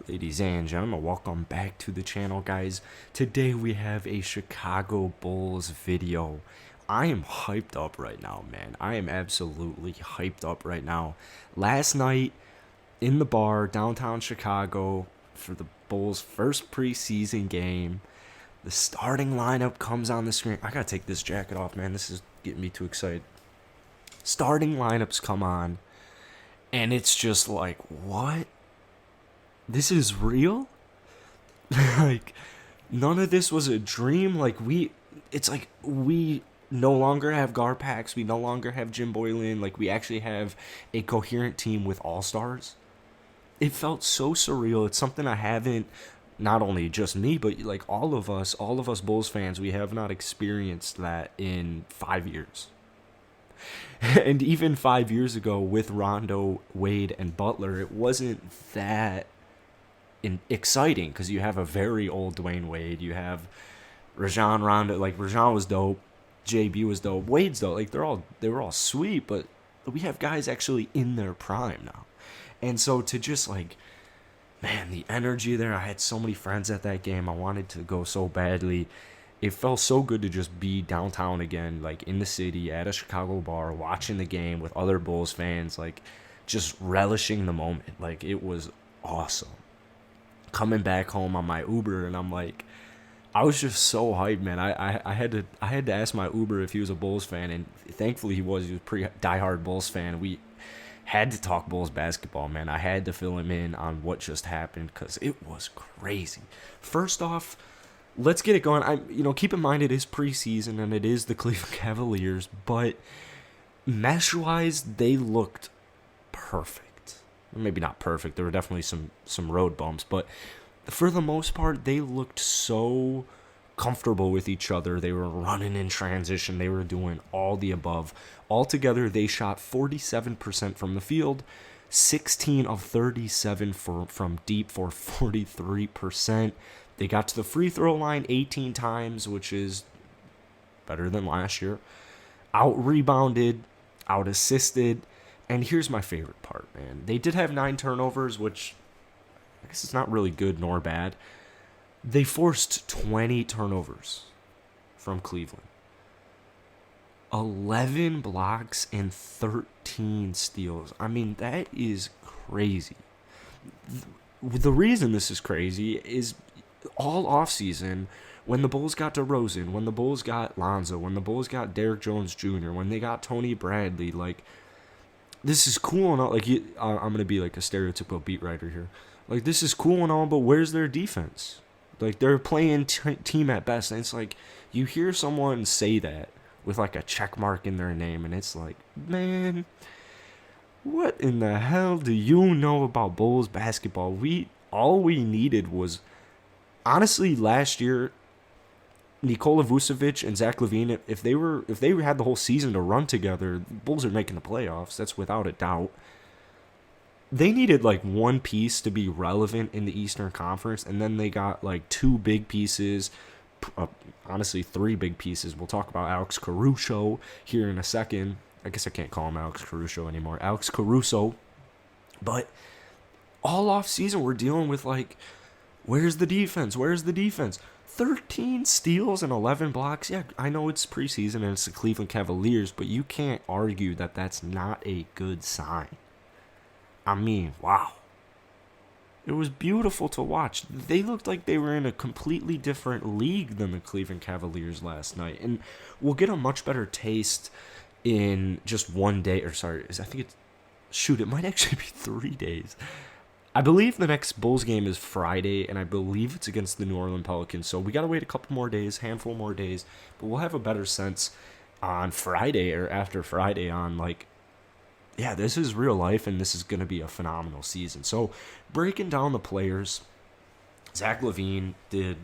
Ladies and gentlemen, welcome back to the channel, guys. Today we have a Chicago Bulls video. I am hyped up right now, man. I am absolutely hyped up right now. Last night in the bar downtown Chicago for the Bulls' first preseason game, the starting lineup comes on the screen. I gotta take this jacket off, man. This is getting me too excited. Starting lineups come on, and it's just like, what? This is real? Like, none of this was a dream. It's like we no longer have Garpax. We no longer have Jim Boylan. Like, we actually have a coherent team with all-stars. It felt so surreal. It's something I haven't, not only just me, but like all of us Bulls fans, we have not experienced that in 5 years. And even 5 years ago with Rondo, Wade, and Butler, it wasn't that exciting because you have a very old Dwayne Wade. You have Rajon Rondo. Like, Rajon was dope. JB was dope. Wade's dope. Like, they were all sweet, but we have guys actually in their prime now. And so to just, like, man, the energy there. I had so many friends at that game. I wanted to go so badly. It felt so good to just be downtown again, like in the city at a Chicago bar, watching the game with other Bulls fans, like just relishing the moment. Like, it was awesome. Coming back home on my Uber, and I'm like, I was just so hyped, man. I had to ask my Uber if he was a Bulls fan, and thankfully he was. He was a pretty diehard Bulls fan. We had to talk Bulls basketball, man. I had to fill him in on what just happened because it was crazy. First off, let's get it going. Keep in mind it is preseason and it is the Cleveland Cavaliers, but mesh-wise, they looked perfect. Maybe not perfect. There were definitely some road bumps, but for the most part, they looked so comfortable with each other. They were running in transition. They were doing all the above. Altogether, they shot 47% from the field, 16 of 37 from deep for 43%. They got to the free throw line 18 times, which is better than last year. Out-rebounded, out-assisted. And here's my favorite part, man. They did have 9 turnovers, which I guess is not really good nor bad. They forced 20 turnovers from Cleveland. 11 blocks and 13 steals. I mean, that is crazy. The reason this is crazy is all offseason, when the Bulls got DeRozan, when the Bulls got Lonzo, when the Bulls got Derrick Jones Jr., when they got Tony Bradley, like, this is cool and all. Like, I'm going to be like a stereotypical beat writer here. Like, this is cool and all, but where's their defense? Like, they're playing team at best. And it's like, you hear someone say that with like a check mark in their name, and it's like, man, what in the hell do you know about Bulls basketball? All we needed was, honestly, last year, Nikola Vucevic and Zach Levine, if they had the whole season to run together, the Bulls are making the playoffs. That's without a doubt. They needed like one piece to be relevant in the Eastern Conference, and then they got like 2 big pieces. Honestly, 3 big pieces. We'll talk about Alex Caruso here in a second. I guess I can't call him Alex Caruso anymore. Alex Caruso. But all off season, we're dealing with like, where's the defense? Where's the defense? 13 steals and 11 blocks. Yeah, I know it's preseason and it's the Cleveland Cavaliers, but you can't argue that that's not a good sign. I mean, wow. It was beautiful to watch. They looked like they were in a completely different league than the Cleveland Cavaliers last night. And we'll get a much better taste in just one day. Or sorry, it might actually be 3 days. I believe the next Bulls game is Friday, and I believe it's against the New Orleans Pelicans. So we got to wait a couple more days, handful more days. But we'll have a better sense on Friday or after Friday on, like, yeah, this is real life, and this is going to be a phenomenal season. So breaking down the players, Zach Levine is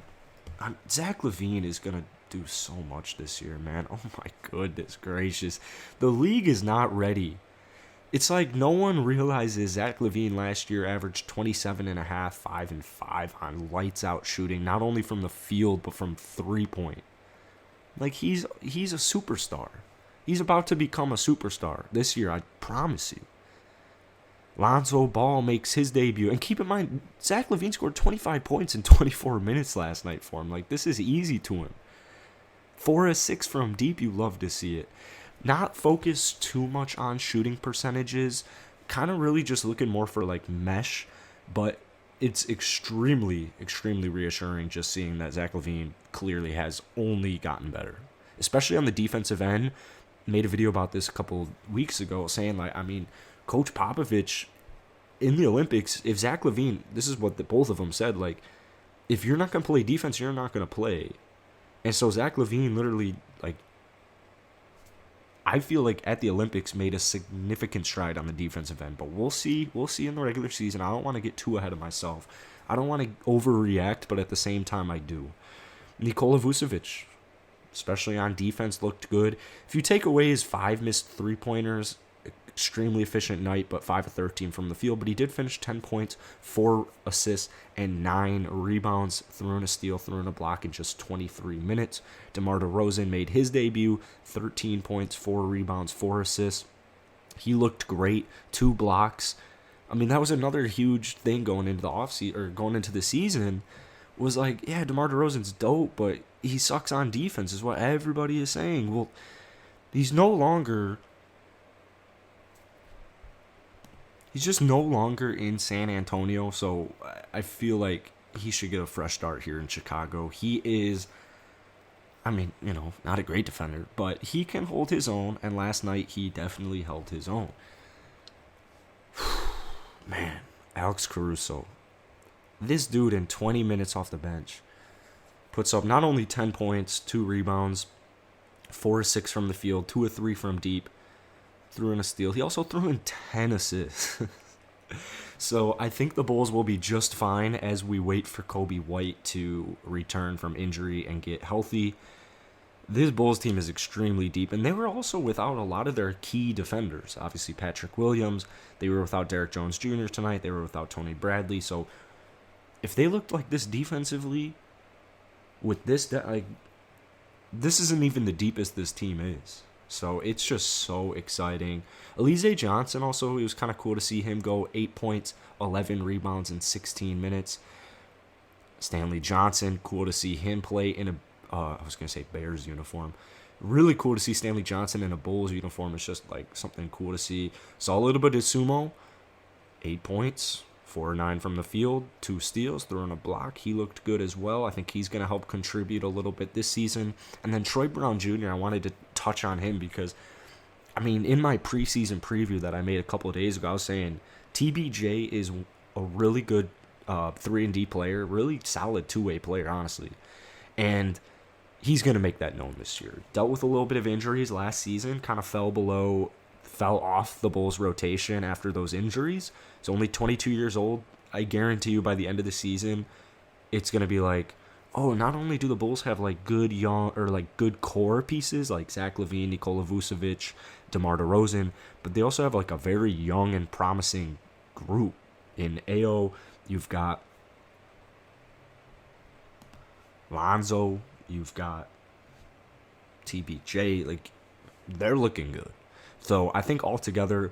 going to do so much this year, man. Oh, my goodness gracious. The league is not ready. It's like no one realizes Zach Levine last year averaged 27.5, 5 and 5 on lights out shooting, not only from the field but from 3-point. Like, he's a superstar. He's about to become a superstar this year, I promise you. Lonzo Ball makes his debut. And keep in mind, Zach Levine scored 25 points in 24 minutes last night for him. Like, this is easy to him. 4 of 6 from deep, you love to see it. Not focus too much on shooting percentages. Kind of really just looking more for, like, mesh. But it's extremely, extremely reassuring just seeing that Zach Levine clearly has only gotten better. Especially on the defensive end. Made a video about this a couple weeks ago saying, like, I mean, Coach Popovich in the Olympics, if Zach Levine, this is what both of them said, like, if you're not going to play defense, you're not going to play. And so Zach Levine literally, like, I feel like at the Olympics made a significant stride on the defensive end. But we'll see. We'll see in the regular season. I don't want to get too ahead of myself. I don't want to overreact, but at the same time, I do. Nikola Vucevic, especially on defense, looked good. If you take away his 5 missed three-pointers, extremely efficient night, but 5 of 13 from the field. But he did finish 10 points, 4 assists, and 9 rebounds, threw in a steal, threw in a block in just 23 minutes. Demar Derozan made his debut, 13 points, 4 rebounds, 4 assists. He looked great, 2 blocks. I mean, that was another huge thing going into the offseason, or going into the season, was like, yeah, DeMar DeRozan's dope, but he sucks on defense, is what everybody is saying. Well, he's just no longer in San Antonio, so I feel like he should get a fresh start here in Chicago. He is, I mean, you know, not a great defender, but he can hold his own, and last night he definitely held his own. Man, Alex Caruso. This dude in 20 minutes off the bench puts up not only 10 points, 2 rebounds, 4 of 6 from the field, 2 of 3 from deep, threw in a steal. He also threw in 10 assists. So I think the Bulls will be just fine as we wait for Kobe White to return from injury and get healthy. This Bulls team is extremely deep, and they were also without a lot of their key defenders. Obviously, Patrick Williams. They were without Derrick Jones Jr. tonight. They were without Tony Bradley. So if they looked like this defensively, with this, this isn't even the deepest this team is. So it's just so exciting. Alize Johnson also, it was kind of cool to see him go 8 points, 11 rebounds in 16 minutes. Stanley Johnson, cool to see him play in a, I was going to say Bears uniform. Really cool to see Stanley Johnson in a Bulls uniform. It's just like something cool to see. Saw a little bit of Sumo, 8 points, 4 or 9 from the field, 2 steals, throwing a block. He looked good as well. I think he's going to help contribute a little bit this season. And then Troy Brown Jr., I wanted to touch on him because, I mean, in my preseason preview that I made a couple of days ago, I was saying TBJ is a really good 3-and-D player, really solid two-way player, honestly. And he's going to make that known this year. Dealt with a little bit of injuries last season, kind of fell off the Bulls' rotation after those injuries. He's only 22 years old. I guarantee you by the end of the season, it's going to be like, oh, not only do the Bulls have like good young or like good core pieces like Zach Levine, Nikola Vucevic, DeMar DeRozan, but they also have like a very young and promising group. In AO, you've got Lonzo, you've got TBJ, like they're looking good. So I think altogether,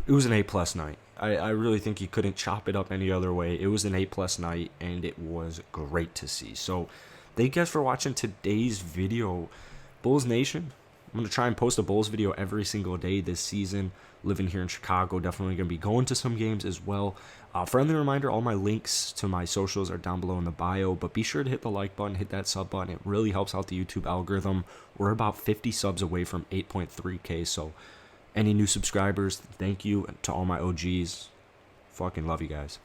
it was an A+ night. I really think you couldn't chop it up any other way. It was an A+ night, and it was great to see. So thank you guys for watching today's video. Bulls Nation, I'm going to try and post a Bulls video every single day this season. Living here in Chicago, definitely going to be going to some games as well. Friendly reminder, all my links to my socials are down below in the bio, but be sure to hit the like button, hit that sub button. It really helps out the YouTube algorithm. We're about 50 subs away from 8.3K, so any new subscribers, thank you. To all my OGs, fucking love you guys.